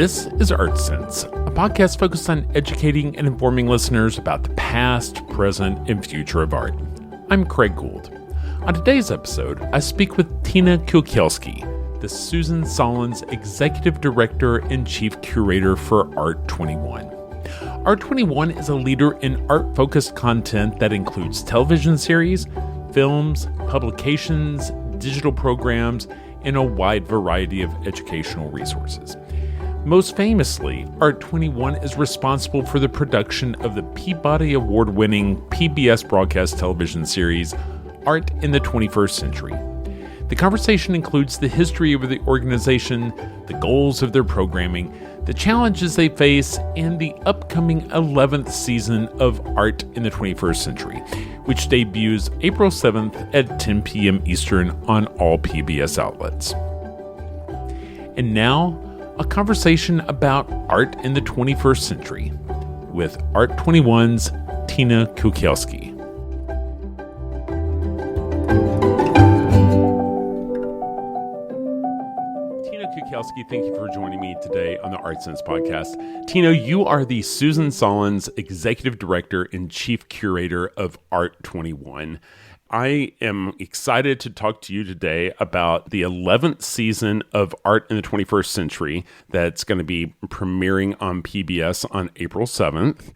This is Art Sense, a podcast focused on educating and informing listeners about the past, present, and future of art. I'm Craig Gould. On today's episode, I speak with Tina Kukielski, the Susan Sollins Executive Director and Chief Curator for Art21. Art21 is a leader in art-focused content that includes television series, films, publications, digital programs, and a wide variety of educational resources. Most famously, Art21 is responsible for the production of the Peabody Award-winning PBS-broadcast television series, Art in the 21st Century. The conversation includes the history of the organization, the goals of their programming, the challenges they face, and the upcoming 11th season of Art in the 21st Century, which debuts April 7th at 10 p.m. Eastern on all PBS outlets. And now, a conversation about art in the 21st century with Art21's Tina Kukielski. Tina Kukielski, thank you for joining me today on the Art Sense podcast. Tina, you are the Susan Sollins Executive Director and Chief Curator of Art21. I am excited to talk to you today about the 11th season of Art in the 21st Century that's going to be premiering on PBS on April 7th.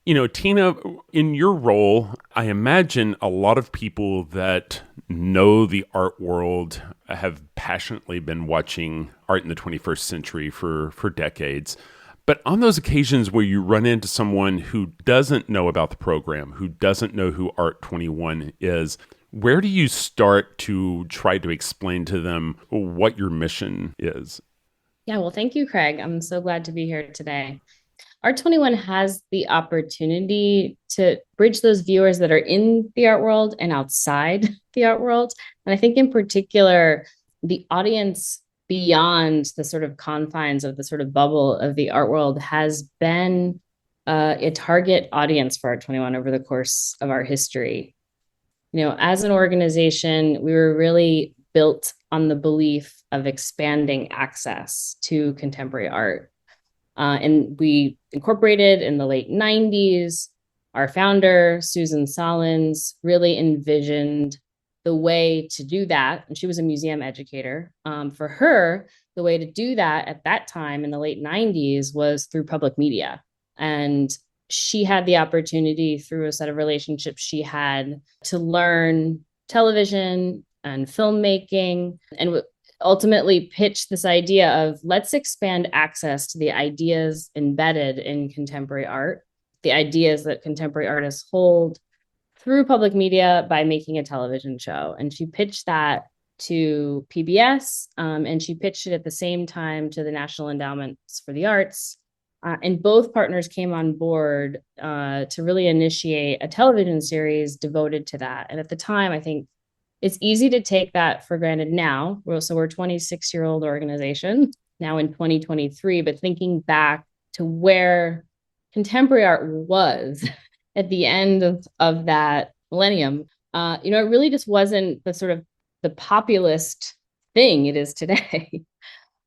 You know, Tina, in your role, I imagine a lot of people that know the art world have passionately been watching Art in the 21st Century for decades. But on those occasions where you run into someone who doesn't know about the program, who doesn't know who Art21 is, where do you start to try to explain to them what your mission is? Yeah, well, thank you, Craig. I'm so glad to be here today. Art21 has the opportunity to bridge those viewers that are in the art world and outside the art world. And I think in particular, the audience beyond the sort of confines of the sort of bubble of the art world has been a target audience for Art21 over the course of our history. You know, as an organization, we were really built on the belief of expanding access to contemporary art. And we incorporated in the late 90s. Our founder, Susan Sollins, really envisioned the way to do that, and she was a museum educator. For her, the way to do that at that time in the late 90s was through public media. And she had the opportunity through a set of relationships she had to learn television and filmmaking, and ultimately pitched this idea of let's expand access to the ideas embedded in contemporary art, the ideas that contemporary artists hold, through public media by making a television show. And she pitched that to PBS, and she pitched it at the same time to the National Endowments for the Arts. And both partners came on board to really initiate a television series devoted to that. And at the time, I think it's easy to take that for granted now. So we're a 26-year-old organization now in 2023, but thinking back to where contemporary art was at the end of that millennium, it really just wasn't the sort of the populist thing it is today.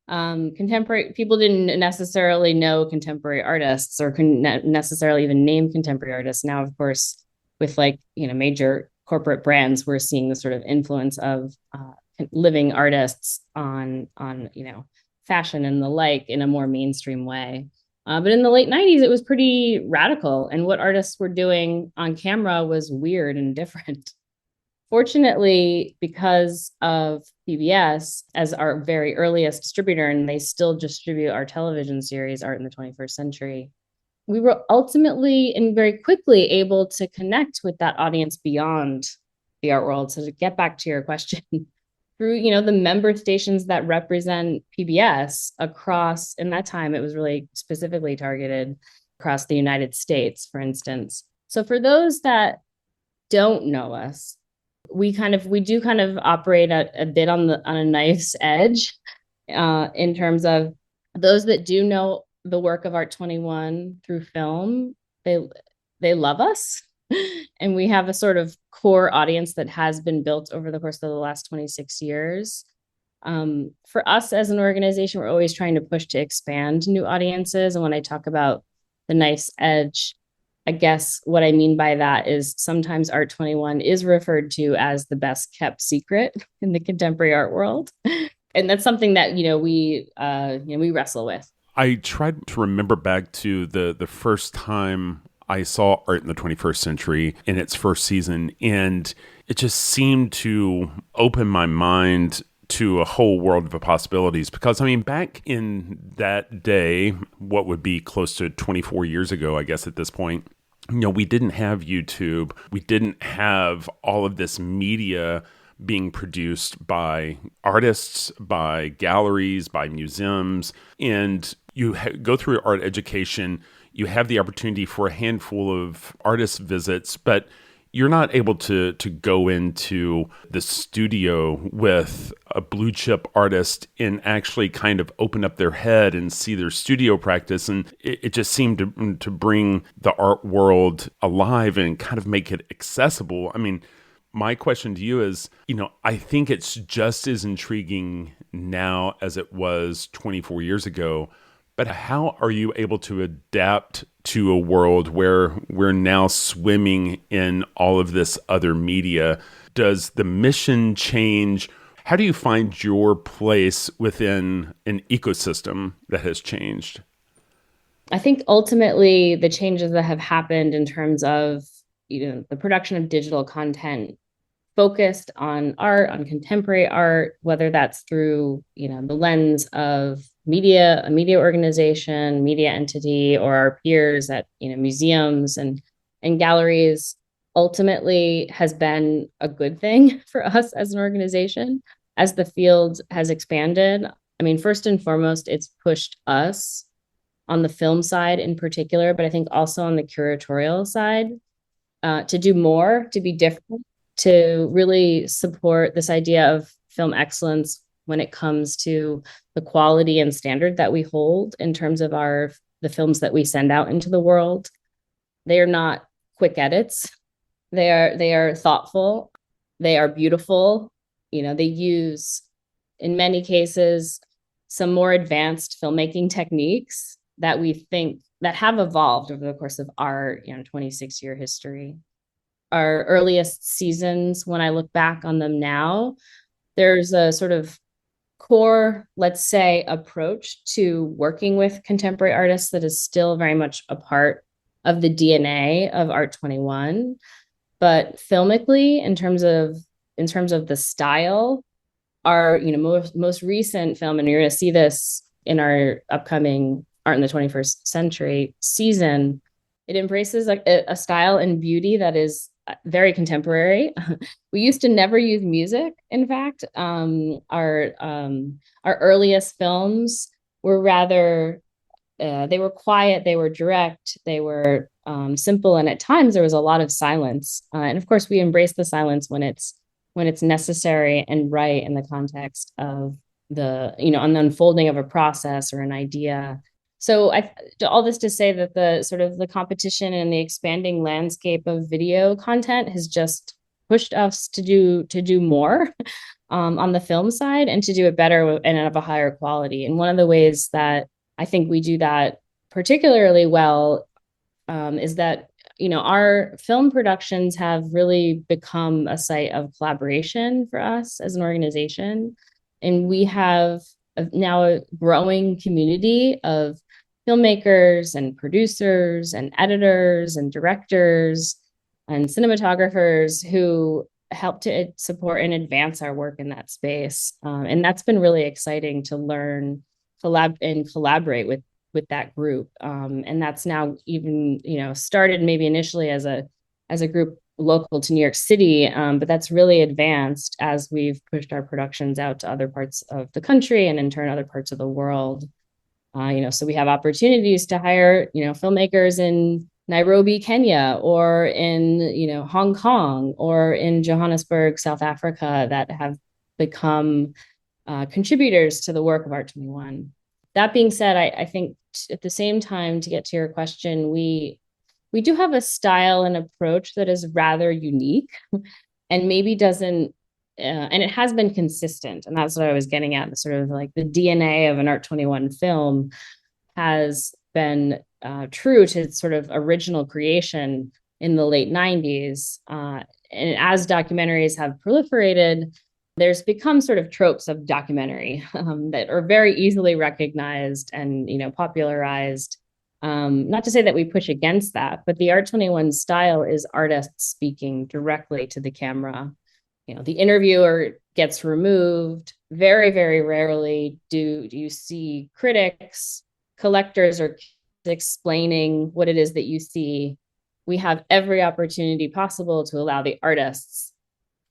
Contemporary people didn't necessarily know contemporary artists or couldn't necessarily even name contemporary artists. Now, of course, with major corporate brands, we're seeing the sort of influence of living artists on fashion and the like in a more mainstream way. But in the late 90s, it was pretty radical. And what artists were doing on camera was weird and different. Fortunately, because of PBS as our very earliest distributor, and they still distribute our television series, Art in the 21st Century, we were ultimately and very quickly able to connect with that audience beyond the art world. So to get back to your question, through the member stations that represent PBS across, in that time it was really specifically targeted across the United States, for instance. So for those that don't know us, we do operate a bit on a knife's edge in terms of those that do know the work of Art21 through film. They love us. And we have a sort of core audience that has been built over the course of the last 26 years. For us as an organization, we're always trying to push to expand new audiences. And when I talk about the knife's edge, I guess what I mean by that is sometimes Art21 is referred to as the best kept secret in the contemporary art world. And that's something that, we wrestle with. I tried to remember back to the first time I saw Art in the 21st Century in its first season, and it just seemed to open my mind to a whole world of possibilities. Because, back in that day, what would be close to 24 years ago, I guess at this point, we didn't have YouTube. We didn't have all of this media being produced by artists, by galleries, by museums. And you go through art education, you have the opportunity for a handful of artist visits, but you're not able to go into the studio with a blue chip artist and actually kind of open up their head and see their studio practice. And it just seemed to bring the art world alive and kind of make it accessible. My question to you is, I think it's just as intriguing now as it was 24 years ago, but how are you able to adapt to a world where we're now swimming in all of this other media? Does the mission change? How do you find your place within an ecosystem that has changed? I think ultimately the changes that have happened in terms of, the production of digital content focused on art, on contemporary art, whether that's through, the lens of media, a media organization, media entity, or our peers at, museums and galleries, ultimately has been a good thing for us as an organization. As the field has expanded, first and foremost, it's pushed us on the film side in particular, but I think also on the curatorial side, to do more, to be different, to really support this idea of film excellence when it comes to the quality and standard that we hold in terms of the films that we send out into the world. They are not quick edits. They are thoughtful. They are beautiful. They use, in many cases, some more advanced filmmaking techniques that we think that have evolved over the course of our 26-year history. Our earliest seasons, when I look back on them now, there's a sort of core, let's say, approach to working with contemporary artists that is still very much a part of the DNA of Art21. But filmically, in terms of the style, our most recent film, and you're going to see this in our upcoming Art in the 21st Century season, it embraces a style and beauty that is very contemporary. We used to never use music. In fact, our earliest films were rather they were quiet, they were direct, they were simple, and at times there was a lot of silence. And of course, we embrace the silence when it's necessary and right in the context of on the unfolding of a process or an idea. So all this to say that the sort of the competition and the expanding landscape of video content has just pushed us to do more on the film side and to do it better and of a higher quality. And one of the ways that I think we do that particularly well is that our film productions have really become a site of collaboration for us as an organization, and we have now a growing community of filmmakers and producers and editors and directors and cinematographers who help to support and advance our work in that space. And that's been really exciting to learn, collaborate with that group. And that's now even, started maybe initially as a group local to New York City, but that's really advanced as we've pushed our productions out to other parts of the country and in turn other parts of the world. So we have opportunities to hire, filmmakers in Nairobi, Kenya, or in, Hong Kong, or in Johannesburg, South Africa, that have become contributors to the work of Art21. That being said, I think at the same time, to get to your question, we do have a style and approach that is rather unique and maybe doesn't and it has been consistent. And that's what I was getting at. The sort of like the DNA of an Art21 film has been true to its sort of original creation in the late 90s. And as documentaries have proliferated, there's become sort of tropes of documentary that are very easily recognized and, popularized. Not to say that we push against that, but the Art21 style is artists speaking directly to the camera. The interviewer gets removed. Very, very rarely do you see critics, collectors, or explaining what it is that you see. We have every opportunity possible to allow the artists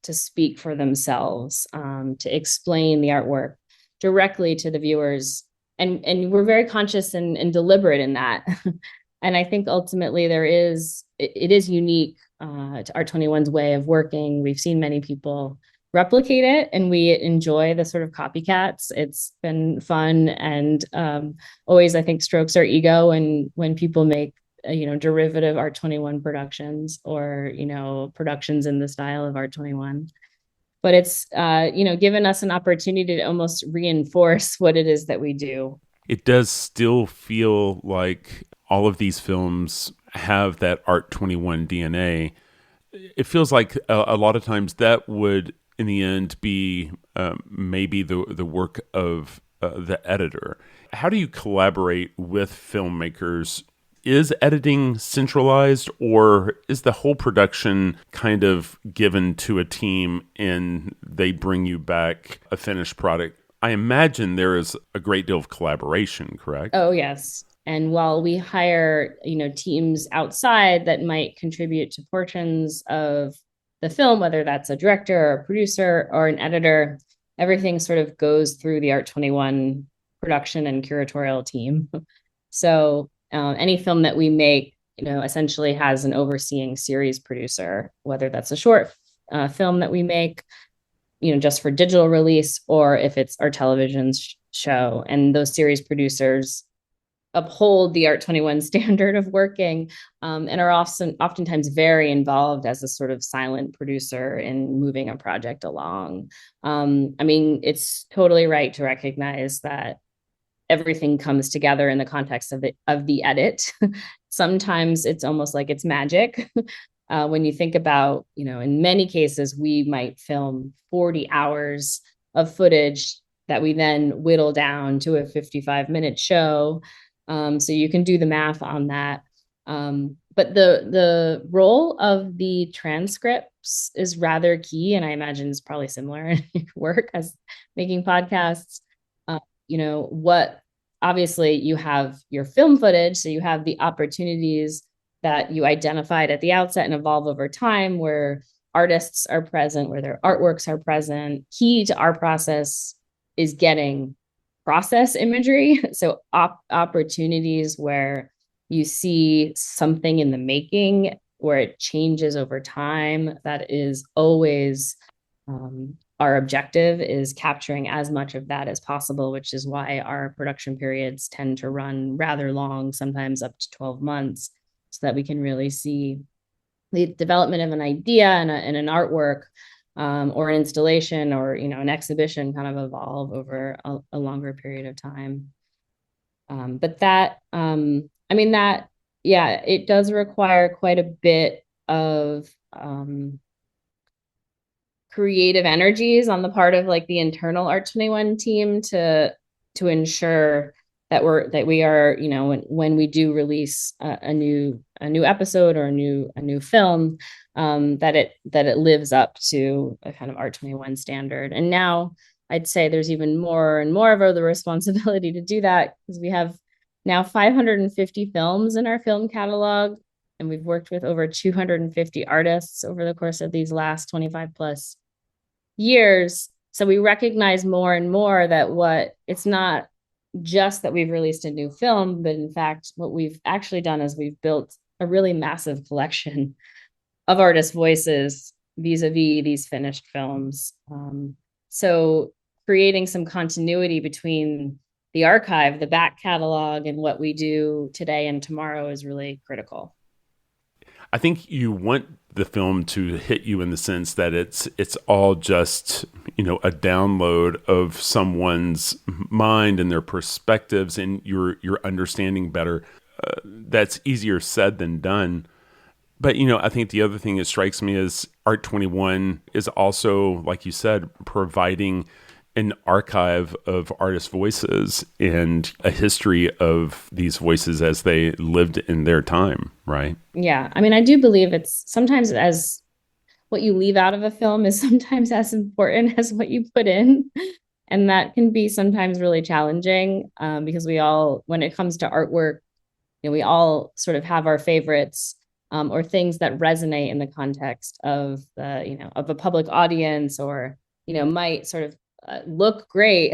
to speak for themselves, to explain the artwork directly to the viewers. And we're very conscious and deliberate in that. And I think ultimately it is unique to Art21's way of working. We've seen many people replicate it, and we enjoy the sort of copycats. It's been fun, and always, I think, strokes our ego when people make derivative Art21 productions, or productions in the style of Art21. But it's given us an opportunity to almost reinforce what it is that we do. It does still feel like all of these films have that Art21 DNA. It feels like a lot of times that would, in the end, be maybe the work of the editor. How do you collaborate with filmmakers? Is editing centralized, or is the whole production kind of given to a team and they bring you back a finished product? I imagine there is a great deal of collaboration, correct? Oh, yes. And while we hire, teams outside that might contribute to portions of the film, whether that's a director or a producer or an editor, everything sort of goes through the Art21 production and curatorial team. So any film that we make, essentially has an overseeing series producer, whether that's a short film that we make, just for digital release, or if it's our television show. And those series producers uphold the Art21 standard of working, and are oftentimes very involved as a sort of silent producer in moving a project along. It's totally right to recognize that everything comes together in the context of the edit. Sometimes it's almost like it's magic. When you think about, in many cases, we might film 40 hours of footage that we then whittle down to a 55-minute show. So you can do the math on that. But the role of the transcripts is rather key, and I imagine it's probably similar in your work as making podcasts. Obviously you have your film footage, so you have the opportunities that you identified at the outset and evolve over time, where artists are present, where their artworks are present. Key to our process is getting process imagery. So opportunities where you see something in the making, where it changes over time. That is always our objective, is capturing as much of that as possible, which is why our production periods tend to run rather long, sometimes up to 12 months, so that we can really see the development of an idea and an artwork, or an installation, or an exhibition kind of evolve over a longer period of time. But it does require quite a bit of creative energies on the part of like the internal Art21 team to ensure that we are, when we do release a new episode or a new film, that it lives up to a kind of Art21 standard. And now I'd say there's even more and more of the responsibility to do that, because we have now 550 films in our film catalog, and we've worked with over 250 artists over the course of these last 25 plus years. So we recognize more and more that it's not just that we've released a new film, but in fact, what we've actually done is we've built a really massive collection of artist voices vis-a-vis these finished films. So creating some continuity between the archive, the back catalog, and what we do today and tomorrow is really critical. I think you want the film to hit you in the sense that it's all just, a download of someone's mind and their perspectives, and you're understanding better. That's easier said than done. But, I think the other thing that strikes me is Art21 is also, like you said, providing an archive of artist voices and a history of these voices as they lived in their time, right? Yeah. I mean, I do believe it's sometimes as what you leave out of a film is sometimes as important as what you put in. And that can be sometimes really challenging because we all, when it comes to artwork, we all sort of have our favorites or things that resonate in the context of of a public audience, or might sort of look great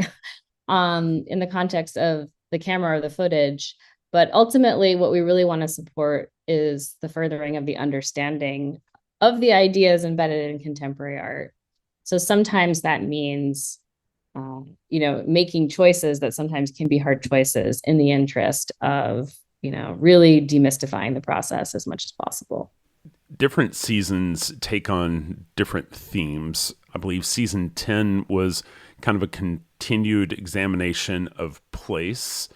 in the context of the camera or the footage. But ultimately, what we really want to support is the furthering of the understanding of the ideas embedded in contemporary art. So sometimes that means, making choices that sometimes can be hard choices in the interest of, really demystifying the process as much as possible. Different seasons take on different themes. I believe season 10 was kind of a continued examination of place.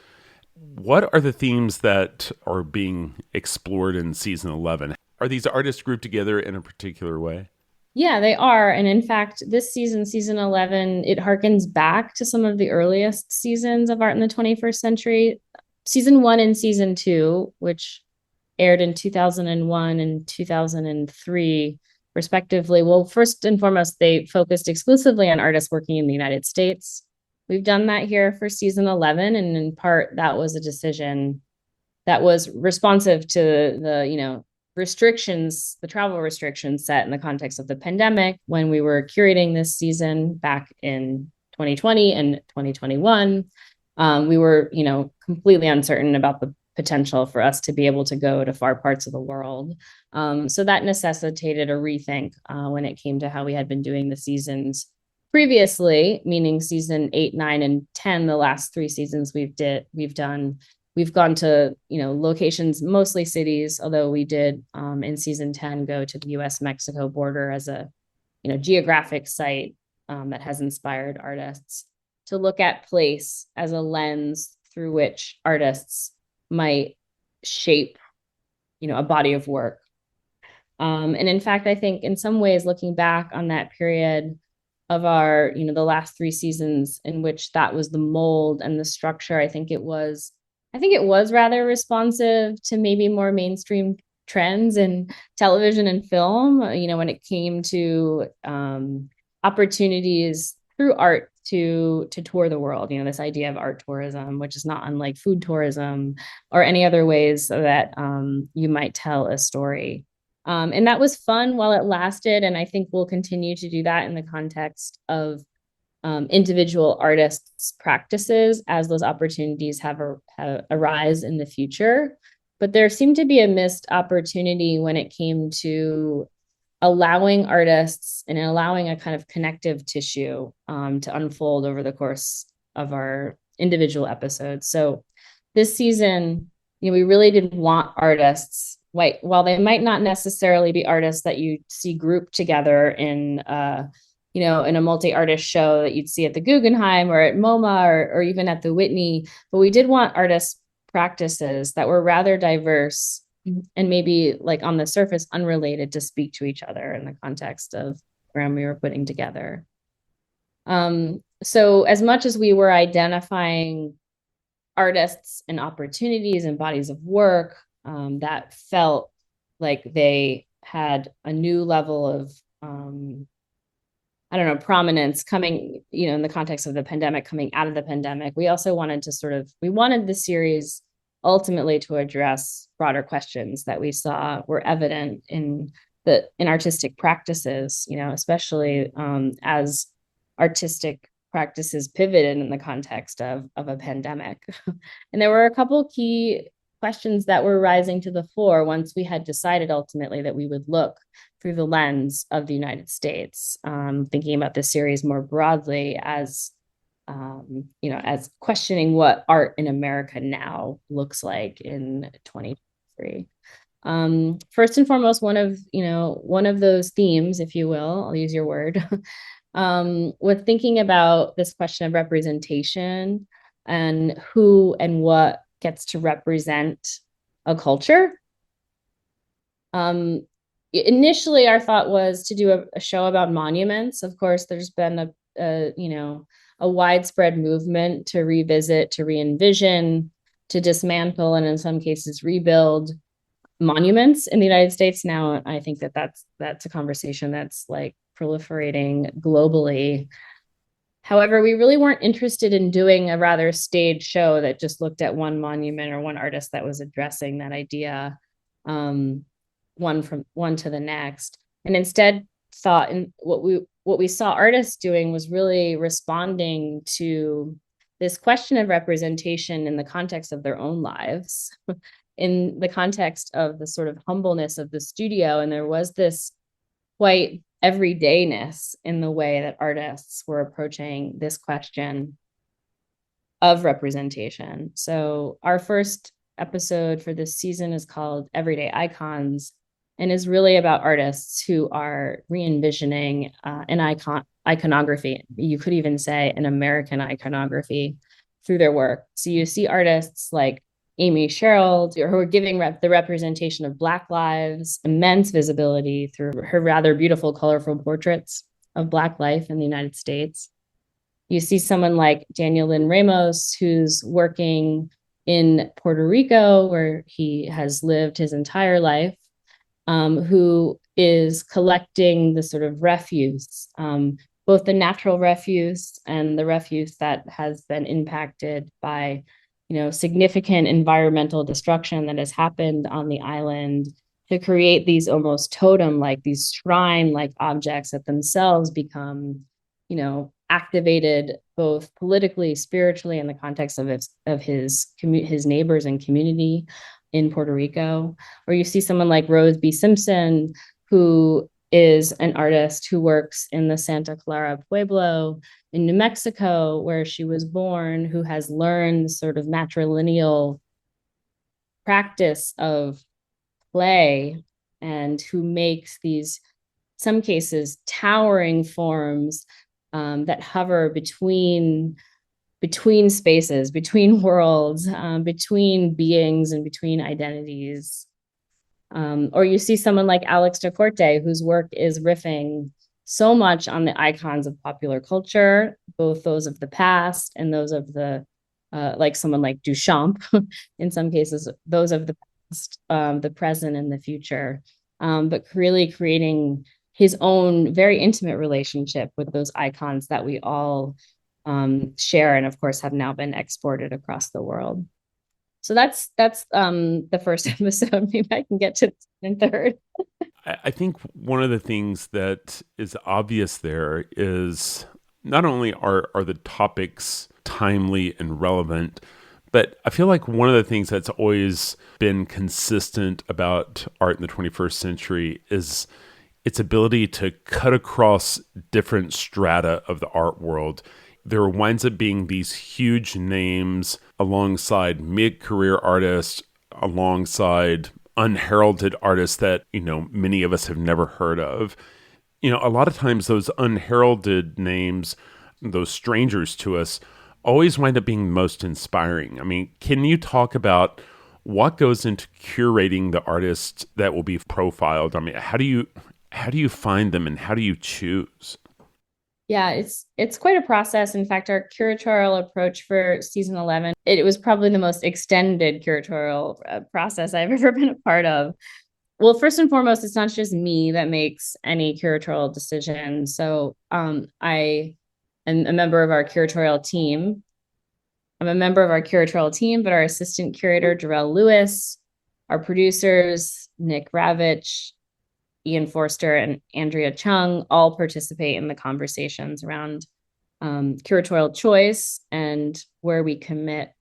What are the themes that are being explored in season 11? Are these artists grouped together in a particular way? Yeah, they are. And in fact, this season, season 11, it harkens back to some of the earliest seasons of art in the 21st century. Season 1 and season 2, which aired in 2001 and 2003, respectively. Well, first and foremost, they focused exclusively on artists working in the United States. We've done that here for season 11, and in part, that was a decision that was responsive to the, restrictions, the travel restrictions set in the context of the pandemic when we were curating this season back in 2020 and 2021. We were, completely uncertain about the potential for us to be able to go to far parts of the world. So that necessitated a rethink when it came to how we had been doing the seasons previously, meaning season 8, 9, and 10, the last 3 seasons we've done. We've gone to, locations, mostly cities, although we did in season 10 go to the US-Mexico border as a, geographic site that has inspired artists to look at place as a lens through which artists might shape, a body of work. And in fact, I think in some ways, looking back on that period of our, the last 3 seasons in which that was the mold and the structure, I think it was rather responsive to maybe more mainstream trends in television and film, when it came to opportunities through art to tour the world, this idea of art tourism, which is not unlike food tourism or any other ways that you might tell a story. And that was fun while it lasted. And I think we'll continue to do that in the context of individual artists' practices as those opportunities have arise in the future. But there seemed to be a missed opportunity when it came to allowing artists and allowing a kind of connective tissue to unfold over the course of our individual episodes. So this season, we really didn't want artists, while they might not necessarily be artists that you see grouped together in in a multi-artist show that you'd see at the Guggenheim or at MoMA or even at the Whitney, but we did want artist practices that were rather diverse and maybe, like, on the surface unrelated, to speak to each other in the context of the program we were putting together. So as much as we were identifying artists and opportunities and bodies of work that felt like they had a new level of prominence coming, in the context of the pandemic, coming out of the pandemic, we also wanted we wanted the series ultimately to address broader questions that we saw were evident in artistic practices, especially as artistic practices pivoted in the context of a pandemic. And there were a couple key questions that were rising to the fore once we had decided ultimately that we would look through the lens of the United States, thinking about this series more broadly as questioning what art in America now looks like in 2023. First and foremost, one of those themes, if you will, I'll use your word, with thinking about this question of representation and who and what gets to represent a culture. Initially, our thought was to do a show about monuments. Of course, there's been a widespread movement to revisit, to re-envision, to dismantle, and in some cases rebuild monuments in the United States. Now, I think that's a conversation that's like proliferating globally. However, we really weren't interested in doing a rather staged show that just looked at one monument or one artist that was addressing that idea, one to the next, and instead thought, and what we saw artists doing was really responding to this question of representation in the context of their own lives, in the context of the sort of humbleness of the studio. And there was this quite everydayness in the way that artists were approaching this question of representation. So our first episode for this season is called Everyday Icons, and is really about artists who are re-envisioning an iconography. You could even say an American iconography through their work. So you see artists like Amy Sherrill, who are giving the representation of Black lives immense visibility through her rather beautiful, colorful portraits of Black life in the United States. You see someone like Daniel Lynn Ramos, who's working in Puerto Rico, where he has lived his entire life, who is collecting the sort of refuse, both the natural refuse and the refuse that has been impacted by significant environmental destruction that has happened on the island, to create these almost totem-like, these shrine-like objects that themselves become, activated both politically, spiritually, in the context of his neighbors and community in Puerto Rico. Or you see someone like Rose B. Simpson, who is an artist who works in the Santa Clara Pueblo in New Mexico, where she was born, who has learned sort of matrilineal practice of play, and who makes these, some cases, towering forms that hover between spaces, between worlds, between beings, and between identities. Or you see someone like Alex de Corte, whose work is riffing so much on the icons of popular culture, both those of the past and those of the, like someone like Duchamp, in some cases, those of the past, the present, and the future, but really creating his own very intimate relationship with those icons that we all share, and of course have now been exported across the world. So that's the first episode. Maybe I can get to the second and third. I think one of the things that is obvious there is not only are the topics timely and relevant, but I feel like one of the things that's always been consistent about art in the 21st century is its ability to cut across different strata of the art world. There winds up being these huge names alongside mid-career artists, alongside unheralded artists that, many of us have never heard of. A lot of times those unheralded names, those strangers to us, always wind up being most inspiring. I mean, can you talk about what goes into curating the artists that will be profiled? I mean, how do you find them, and how do you choose? Yeah, it's quite a process. In fact, our curatorial approach for season 11, it was probably the most extended curatorial process I've ever been a part of. Well, first and foremost, it's not just me that makes any curatorial decision. So I am a member of our curatorial team. But our assistant curator, Jarrell Lewis, our producers, Nick Ravitch, Ian Forster, and Andrea Chung, all participate in the conversations around curatorial choice and where we commit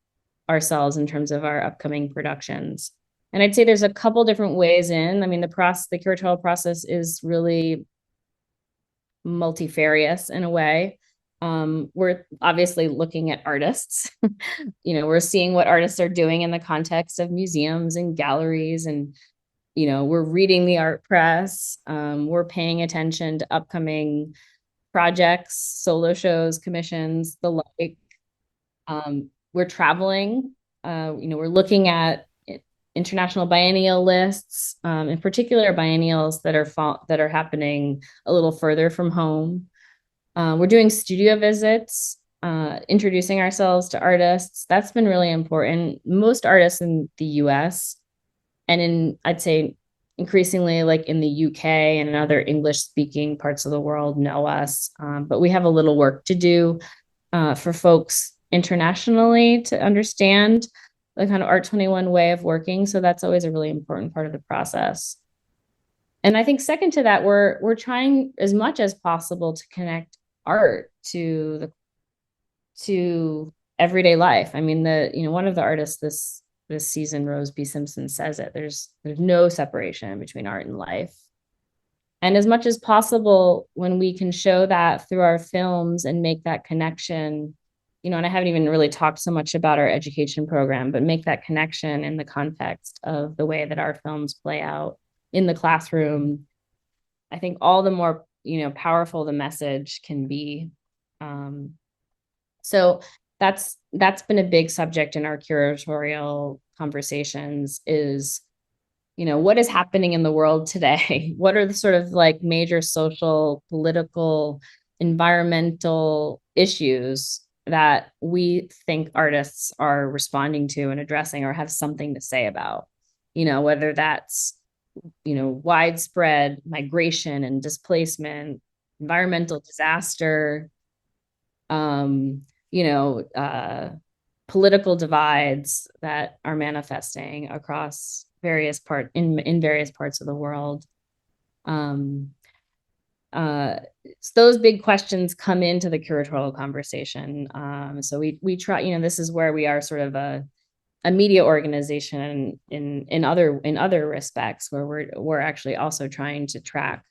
ourselves in terms of our upcoming productions. And I'd say there's a couple different ways in. I mean, the curatorial process is really multifarious in a way. We're obviously looking at artists. We're seeing what artists are doing in the context of museums and galleries, and we're reading the art press. We're paying attention to upcoming projects, solo shows, commissions, the like. We're traveling. We're looking at international biennial lists, in particular biennials that are happening a little further from home. We're doing studio visits, introducing ourselves to artists. That's been really important. Most artists in the US and I'd say increasingly like in the UK and in other English speaking parts of the world know us. But we have a little work to do for folks internationally to understand the kind of Art21 way of working. So that's always a really important part of the process. And I think second to that, we're trying as much as possible to connect art to everyday life. I mean, one of the artists this season, Rose B. Simpson, says it. There's no separation between art and life. And as much as possible, when we can show that through our films and make that connection, and I haven't even really talked so much about our education program, but make that connection in the context of the way that our films play out in the classroom, I think all the more, powerful the message can be. So that's been a big subject in our curatorial conversations is, what is happening in the world today? What are the sort of like major social, political, environmental issues that we think artists are responding to and addressing or have something to say about? Whether that's, widespread migration and displacement, environmental disaster, political divides that are manifesting across various parts of the world. Those big questions come into the curatorial conversation. So we try, this is where we are sort of a media organization in other respects where we're actually also trying to track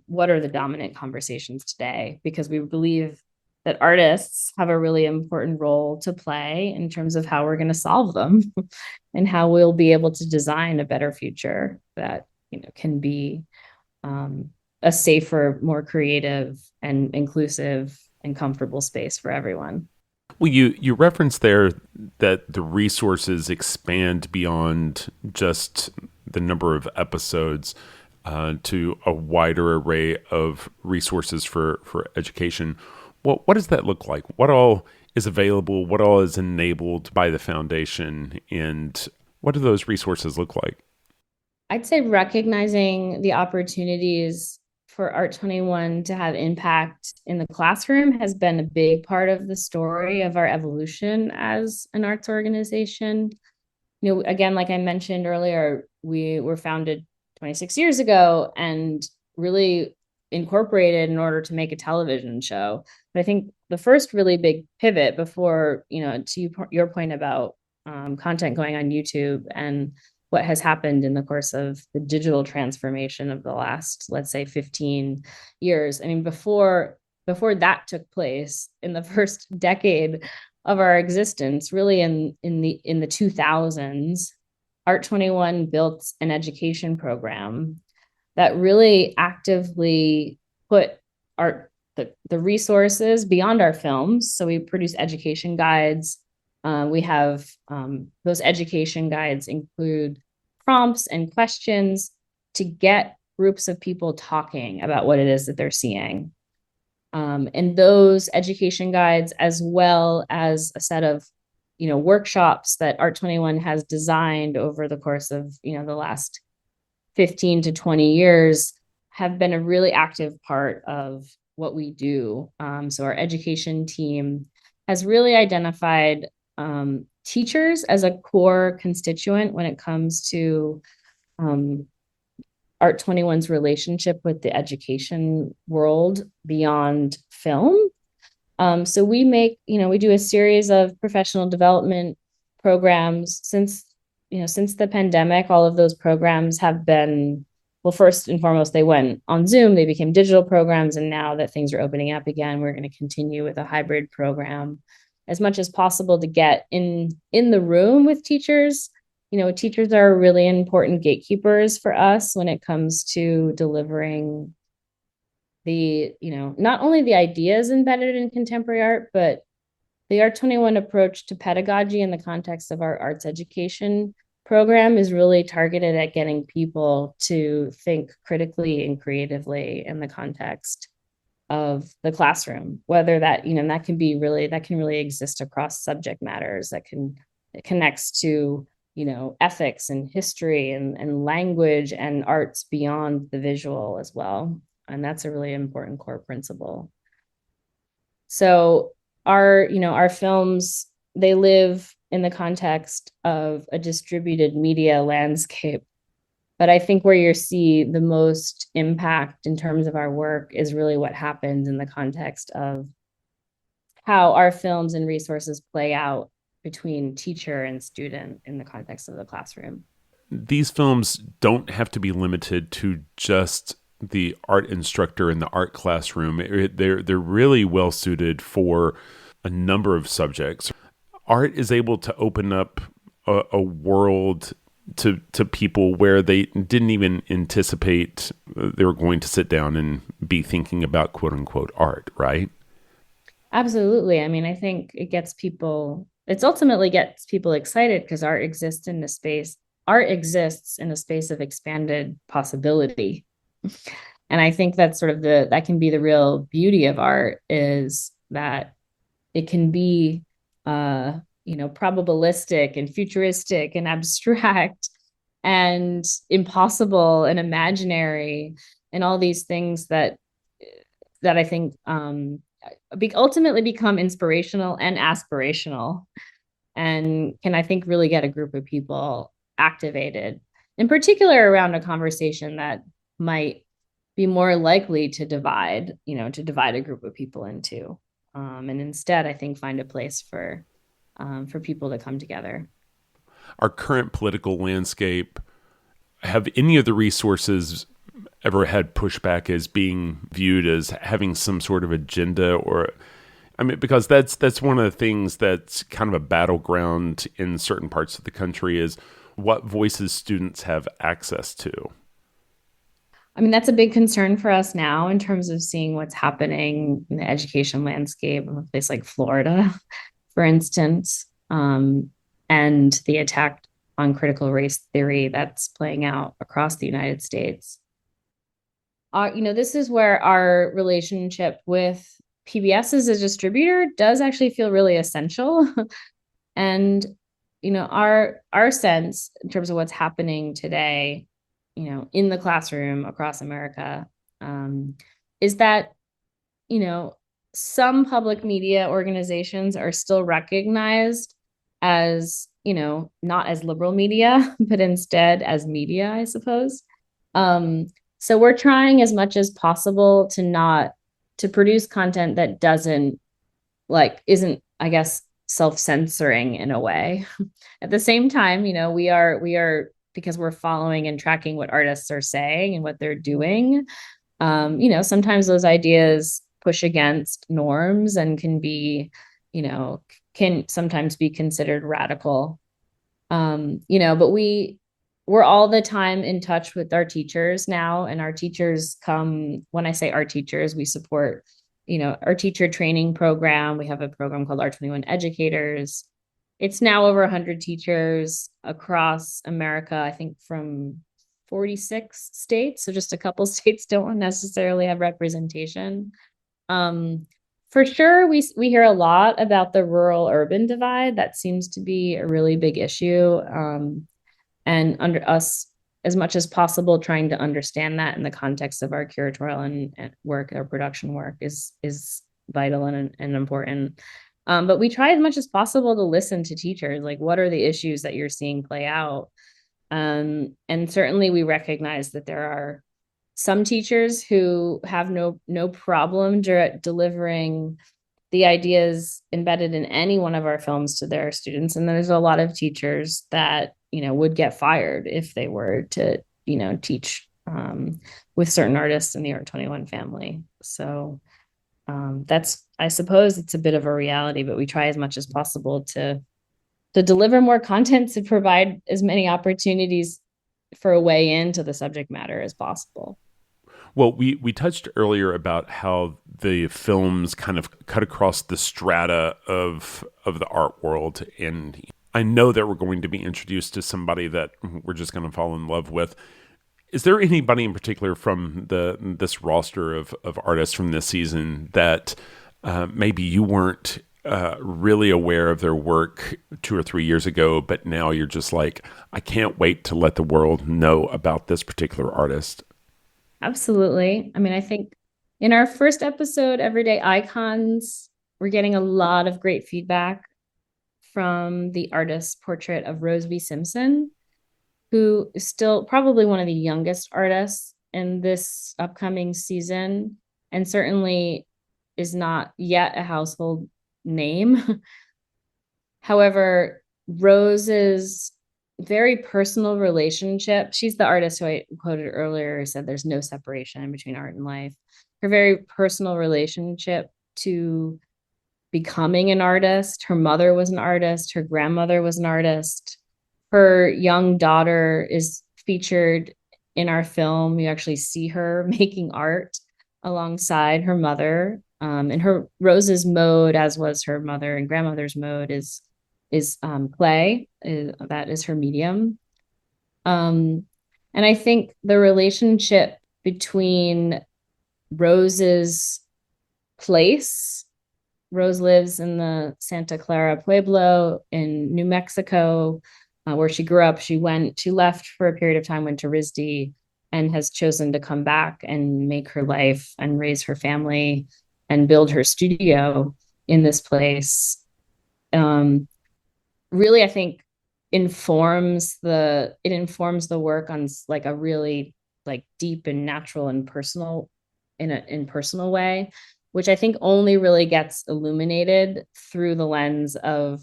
what are the dominant conversations today, because we believe that artists have a really important role to play in terms of how we're going to solve them and how we'll be able to design a better future that can be a safer, more creative and inclusive and comfortable space for everyone. Well, you referenced there that the resources expand beyond just the number of episodes to a wider array of resources for education. What does that look like? What all is available? What all is enabled by the foundation? And what do those resources look like? I'd say recognizing the opportunities for Art21 to have impact in the classroom has been a big part of the story of our evolution as an arts organization. Again, like I mentioned earlier, we were founded 26 years ago and really incorporated in order to make a television show. But I think the first really big pivot before, to your point about content going on YouTube and what has happened in the course of the digital transformation of the last, let's say, 15 years. I mean, before that took place in the first decade of our existence, really in the 2000s, Art21 built an education program that really actively put the resources beyond our films. So we produce education guides. We have those education guides include prompts and questions to get groups of people talking about what it is that they're seeing. And those education guides, as well as a set of, workshops that Art21 has designed over the course of, the last 15 to 20 years, have been a really active part of what we do. So our education team has really identified teachers as a core constituent when it comes to Art21's relationship with the education world beyond film. So we do a series of professional development programs. Since the pandemic, all of those programs have been, well, first and foremost, they went on Zoom, they became digital programs. And now that things are opening up again, we're going to continue with a hybrid program as much as possible to get in the room with teachers teachers are really important gatekeepers for us when it comes to delivering not only the ideas embedded in contemporary art, but the Art21 approach to pedagogy in the context of our arts education program is really targeted at getting people to think critically and creatively in the context of the classroom, whether that can really exist across subject matters, it connects to ethics and history and language and arts beyond the visual as well. And that's a really important core principle. So our films, they live in the context of a distributed media landscape. But I think where you see the most impact in terms of our work is really what happens in the context of how our films and resources play out between teacher and student in the context of the classroom. These films don't have to be limited to just the art instructor in the art classroom. They're really well suited for a number of subjects. Art is able to open up a world to people where they didn't even anticipate they were going to sit down and be thinking about quote unquote art, right? Absolutely. I mean, I think it ultimately gets people excited because art exists in a space of expanded possibility. And I think that's that can be the real beauty of art, is that it can be probabilistic and futuristic and abstract and impossible and imaginary and all these things that I think ultimately become inspirational and aspirational, and can, I think, really get a group of people activated, in particular around a conversation that might be more likely to divide a group of people into, and instead, I think, find a place for people to come together. Our current political landscape, have any of the resources ever had pushback as being viewed as having some sort of agenda? Or, I mean, because that's one of the things that's kind of a battleground in certain parts of the country, is what voices students have access to. I mean, that's a big concern for us now in terms of seeing what's happening in the education landscape of a place like Florida, for instance, and the attack on critical race theory that's playing out across the United States. This is where our relationship with PBS as a distributor does actually feel really essential. And, our sense in terms of what's happening today, in the classroom across America, is that, some public media organizations are still recognized as, not as liberal media, but instead as media, I suppose. So we're trying as much as possible to produce content that isn't, I guess, self-censoring in a way. At the same time, we are, because we're following and tracking what artists are saying and what they're doing. Sometimes those ideas push against norms and can sometimes be considered radical. But we're all the time in touch with our teachers now, and our teachers when I say our teachers, we support, our teacher training program. We have a program called Art21 Educators. It's now over 100 teachers across America, I think from 46 states. So just a couple states don't necessarily have representation. For sure, we hear a lot about the rural-urban divide. That seems to be a really big issue. And under us, as much as possible, trying to understand that in the context of our curatorial and work, our production work is vital and important. But we try as much as possible to listen to teachers, like, what are the issues that you're seeing play out? And certainly we recognize that there are some teachers who have no problem delivering the ideas embedded in any one of our films to their students. And there's a lot of teachers that, would get fired if they were to, teach with certain artists in the Art21 family. So I suppose it's a bit of a reality, but we try as much as possible to to deliver more content, to provide as many opportunities for a way into the subject matter as possible. Well, we touched earlier about how the films kind of cut across the strata of the art world, and I know that we're going to be introduced to somebody that we're just going to fall in love with. Is there anybody in particular from this roster of artists from this season that maybe you weren't really aware of their work 2 or 3 years ago, but now you're just like, I can't wait to let the world know about this particular artist? Absolutely. I mean, I think in our first episode, Everyday Icons, we're getting a lot of great feedback from the artist's portrait of Rose B. Simpson, who is still probably one of the youngest artists in this upcoming season, and certainly is not yet a household name. However, Rose's very personal relationship, she's the artist who I quoted earlier, who said there's no separation between art and life. Her very personal relationship to becoming an artist. Her mother was an artist. Her grandmother was an artist. Her young daughter is featured in our film. You actually see her making art alongside her mother. And her Rose's mode, as was her mother and grandmother's mode, is clay. That is her medium. And I think the relationship between Rose's place, Rose lives in the Santa Clara Pueblo in New Mexico, where she grew up. She left for a period of time, went to RISD, and has chosen to come back and make her life and raise her family and build her studio in this place. Really, I think informs the work on like a really like deep and natural and personal personal way, which I think only really gets illuminated through the lens of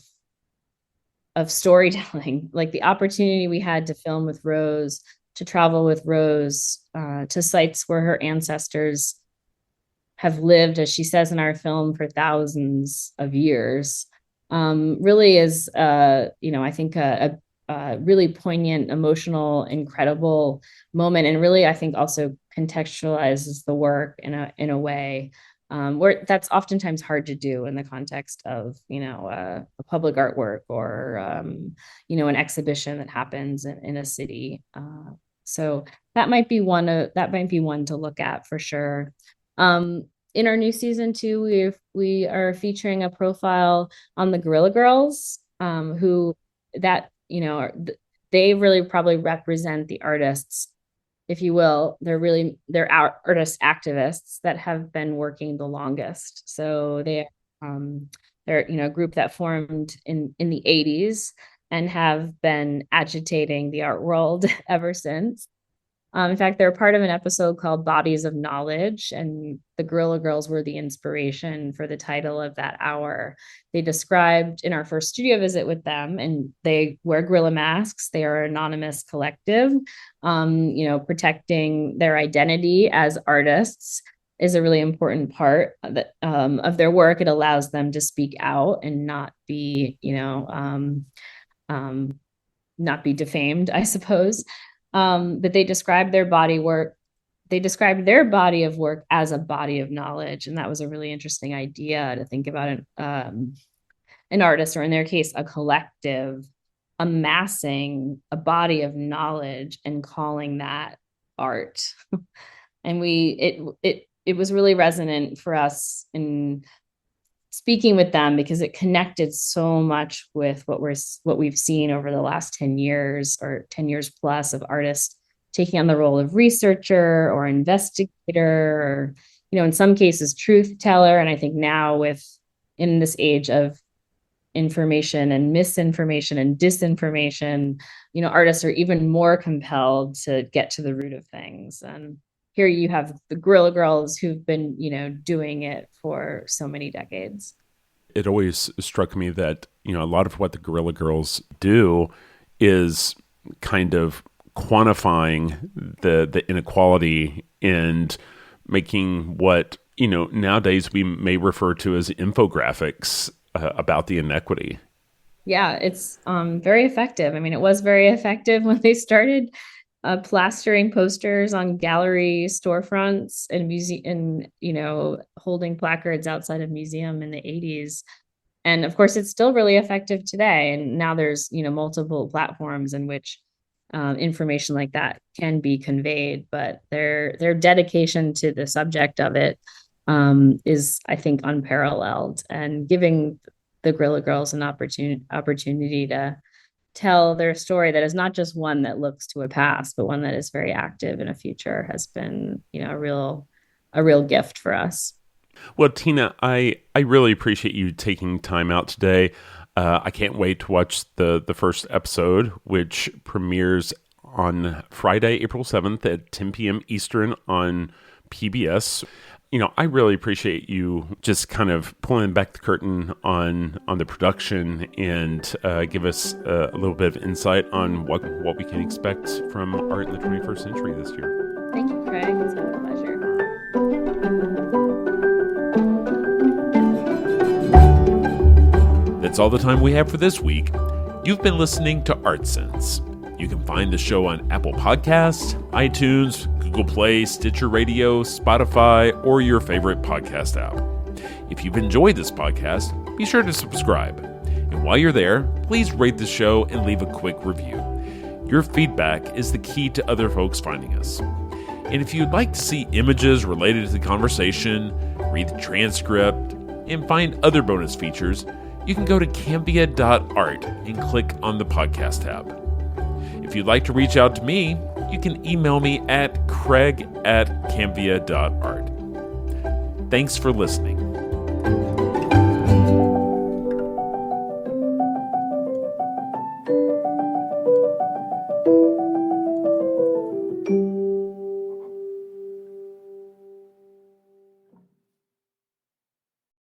storytelling. Like the opportunity we had to film with Rose, to travel with Rose to sites where her ancestors have lived, as she says in our film, for thousands of years, really is, I think a really poignant, emotional, incredible moment, and really, I think, also contextualizes the work in a way where that's oftentimes hard to do in the context of a public artwork or an exhibition that happens in a city. So that might be one to look at for sure. In our new season too, we are featuring a profile on the Guerrilla Girls, who they really probably represent the artists, if you will. They're artist activists that have been working the longest. So they're a group that formed in the 80s and have been agitating the art world ever since. In fact, they're part of an episode called Bodies of Knowledge, and the Guerrilla Girls were the inspiration for the title of that hour. They described in our first studio visit with them, and they wear gorilla masks. They are an anonymous collective. Protecting their identity as artists is a really important part of their work. It allows them to speak out and not be defamed, I suppose. But they described their body of work as a body of knowledge. And that was a really interesting idea to think about an artist, or in their case, a collective, amassing a body of knowledge and calling that art. And it was really resonant for us in speaking with them, because it connected so much with what we've seen over the last 10 years or 10 years plus of artists taking on the role of researcher or investigator, or, in some cases, truth teller. And I think now in this age of information and misinformation and disinformation, artists are even more compelled to get to the root of things. And here you have the Guerrilla Girls who've been, doing it for so many decades. It always struck me that, a lot of what the Guerrilla Girls do is kind of quantifying the inequality and making what, nowadays we may refer to as infographics about the inequity. Yeah, it's very effective. I mean, it was very effective when they started plastering posters on gallery storefronts and and holding placards outside of museum in the 80s. And of course, it's still really effective today. And now there's multiple platforms in which information like that can be conveyed. But their dedication to the subject of it is, I think, unparalleled, and giving the Guerrilla Girls an opportunity to tell their story that is not just one that looks to a past, but one that is very active in a future has been, a real gift for us. Well, Tina, I really appreciate you taking time out today. I can't wait to watch the first episode, which premieres on Friday, April 7th at 10 p.m. Eastern on PBS. I really appreciate you just kind of pulling back the curtain on the production and give us a little bit of insight on what we can expect from art in the 21st century this year. Thank you, Craig. It's been a pleasure. That's all the time we have for this week. You've been listening to Art Sense. You can find the show on Apple Podcasts, iTunes, Google Play, Stitcher Radio, Spotify, or your favorite podcast app. If you've enjoyed this podcast, be sure to subscribe. And while you're there, please rate the show and leave a quick review. Your feedback is the key to other folks finding us. And if you'd like to see images related to the conversation, read the transcript, and find other bonus features, you can go to cambia.art and click on the podcast tab. If you'd like to reach out to me, you can email me at craig@cambia.art. Thanks for listening.